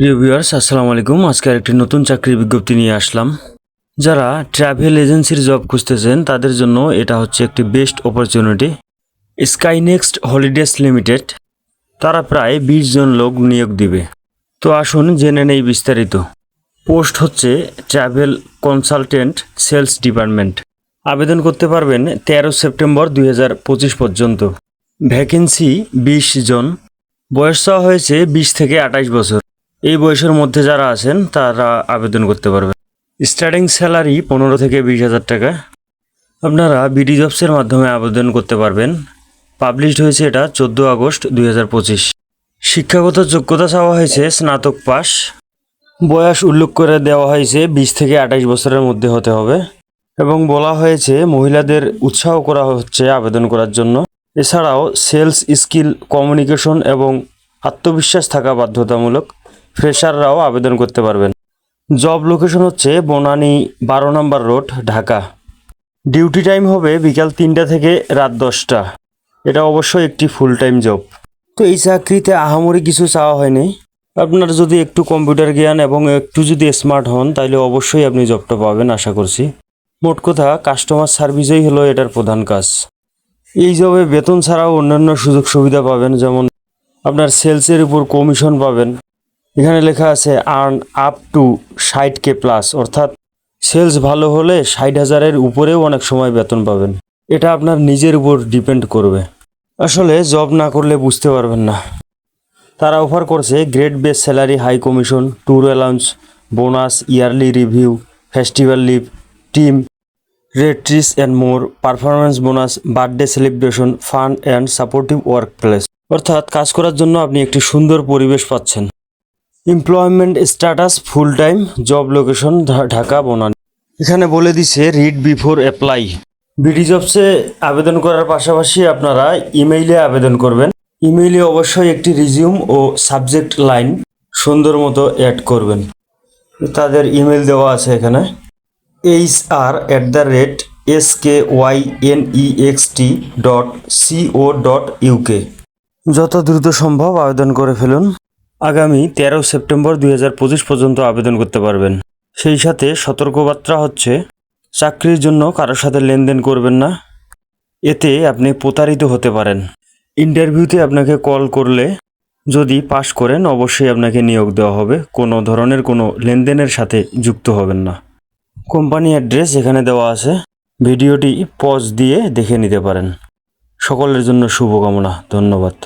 প্রিয় ভিউয়ার্স, আসসালামু আলাইকুম। আজকে আরেকটি নতুন চাকরির বিজ্ঞপ্তি নিয়ে আসলাম। যারা ট্রাভেল এজেন্সির জব খুঁজতেছেন তাদের জন্য এটা হচ্ছে একটি বেস্ট অপরচুনিটি। স্কাইনেক্সট হলিডেজ লিমিটেড তারা প্রায় 20 জন লোক নিয়োগ দিবে। তো আসুন জেনে নেই বিস্তারিত। পোস্ট হচ্ছে ট্রাভেল কনসালটেন্ট সেলস ডিপার্টমেন্ট। আবেদন করতে পারবেন 13 সেপ্টেম্বর 2025 পর্যন্ত। ভ্যাকেন্সি 20 জন। বয়স চাওয়া হয়েছে 20 থেকে 28 বছর। এই বয়সের মধ্যে যারা আছেন তারা আবেদন করতে পারবেন। স্টার্টিং স্যালারি 15 থেকে 20,000 টাকা। আপনারা বিডি জবসের মাধ্যমে আবেদন করতে পারবেন। পাবলিশড হয়েছে এটা 14 আগস্ট 2025। শিক্ষাগত যোগ্যতা চাওয়া হয়েছে স্নাতক পাস। বয়স উল্লেখ করে দেওয়া হয়েছে 20 থেকে 28 বছরের মধ্যে হতে হবে এবং বলা হয়েছে মহিলাদের উৎসাহ করা হচ্ছে আবেদন করার জন্য। এছাড়াও সেলস স্কিল, কমিউনিকেশন এবং আত্মবিশ্বাস থাকা বাধ্যতামূলক। ফ্রেশাররাও আবেদন করতে পারবেন। জব লোকেশন হচ্ছে বনানী 12 নম্বর রোড, ঢাকা। ডিউটি টাইম হবে বিকাল 3টা থেকে রাত 10টা। এটা অবশ্যই একটি ফুল টাইম জব। তো এই চাকরিতে আহামরি কিছু চাওয়া হয়নি। আপনার যদি একটু কম্পিউটার জ্ঞান এবং একটু যদি স্মার্ট হন তাহলে অবশ্যই আপনি জবটা পাবেন আশা করছি। মোট কথা কাস্টমার সার্ভিসই হলো এটার প্রধান কাজ। এই জবে বেতন ছাড়াও অন্যান্য সুযোগ সুবিধা পাবেন, যেমন আপনার সেলসের উপর কমিশন পাবেন। এখানে লেখা আছে earn up to 60K plus, অর্থাৎ সেলস ভালো হলে 60,000-এর উপরেও অনেক সময় বেতন পাবেন। এটা আপনার নিজের উপর ডিপেন্ড করবে। আসলে জব না করলে বুঝতে পারবেন না। তারা অফার করছে grade base salary, high commission, tour allowance, bonus, yearly review, festival leave, team retreats and more, performance bonus, birthday celebration, fun and supportive workplace. অর্থাৎ কাজ করার জন্য আপনি একটি সুন্দর পরিবেশ পাচ্ছেন। Employment status full time, job location Dhaka, Banani. এখানে বলে দিছে রিড বিফোর অ্যাপ্লাই। বিডি জবসে আবেদন করার পাশাপাশি আপনারা ইমেইলে আবেদন করবেন। ইমেইলে অবশ্যই একটি রিজিউম ও সাবজেক্ট লাইন সুন্দর মতো অ্যাড করবেন। তাদের ইমেল দেওয়া আছে এখানে, hr@skynext.co.uk। যত দ্রুত সম্ভব আবেদন করে ফেলুন। আগামী 13 সেপ্টেম্বর 2025 পর্যন্ত আবেদন করতে পারবেন। সেই সাথে সতর্কবার্তা হচ্ছে চাকরির জন্য কারোর সাথে লেনদেন করবেন না, এতে আপনি প্রতারিত হতে পারেন। ইন্টারভিউতে আপনাকে কল করলে যদি পাশ করেন অবশ্যই আপনাকে নিয়োগ দেওয়া হবে। কোনো ধরনের কোনো লেনদেনের সাথে যুক্ত হবেন না। কোম্পানি অ্যাড্রেস এখানে দেওয়া আছে, ভিডিওটি পজ দিয়ে দেখে নিতে পারেন। সকলের জন্য শুভকামনা। ধন্যবাদ।